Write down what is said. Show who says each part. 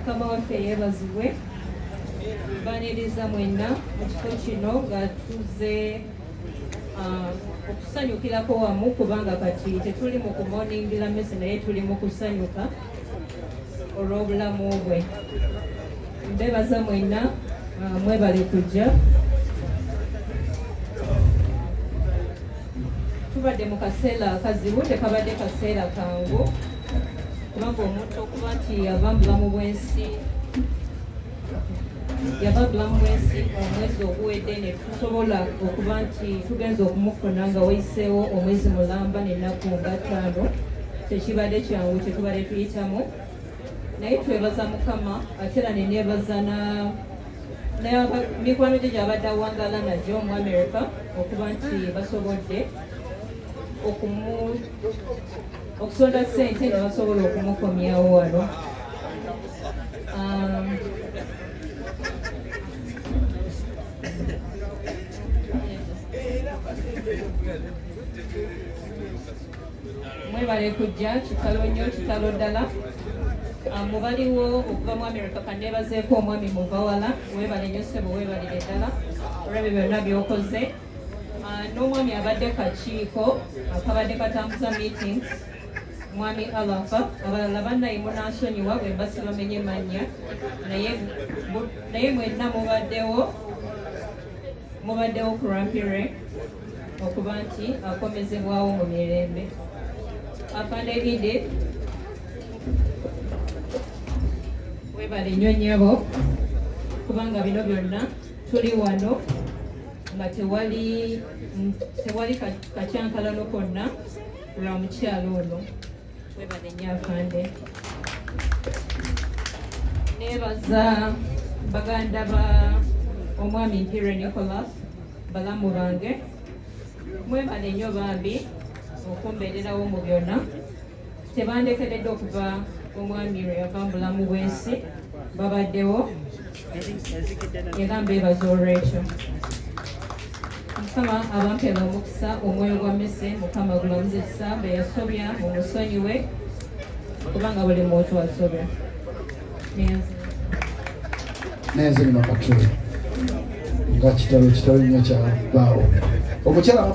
Speaker 1: mukama waffe yeebazibwe baniriza mwenna mu kifo kino nga tuze okusanyukirako wamu kubanga kati tetuli mu kumoningira Messi naye tuli mu kusanyuka olw'obulamu bwe. Mbebaza mwenna mwebale kujja. Tubadde mu kaseera akazibu, tekabadde kaseera kangu kubanga omuntu okuba nti yava mu bulamu bw'ensi omwezi oguwedde ne tusobola okuba nti tugenza okumufuna nga wayiseewo omwezi mulamba n'ennaku nga 5, tekibadde kyangu kyetubadde tuyitamu, naye twebaza Mukama ate era ne neebaza mikwano gye gy'abadde awangala nagyo mu America okuba nti basobodde okusonda ssente ne basobola okumukomyawo wano. Mwebale kujja, kitalo nnyo, kitalo ddala. Mubaliwo okuva mu America kanneebazeeko omwami Muvawala, weebale nnyo ssebo, weebalire ddala olw'ebyo byonna by'okoze. N'omwami abadde kakiiko akabadde katambuza meetings, mwami Alafa, abalala bannayimu n'asonyiwa bwe mba sibamenye mannya, naye mwenna mubaddewo ku Rampire okuba nti akomezebwawo mu mirembe. Afande Bide, weebale nnyo nnyabo kubanga bino byonna tuli wano nga tewali kacyankalano konna lwa mukyalo ono. Weebale nnyo afande. Neebaza baganda ba omwami Mpire Nicholas, balamu bange, mwebale nnyo bambi okumbeererawo mu byonna. Tebandekeredde okuva omwami lwe yava mu bulamu bw'ensi, babaddewo era mbeebaza olw'ekyo. Mukama abampeera omukisa, omwoyo gwa Messi Mukama gulamuzisa, be yasobya mumusonyiwe kubanga buli muntu asobya.
Speaker 2: Nenzirima Patrick nga kitalo nnyo kya bbaawo omukyala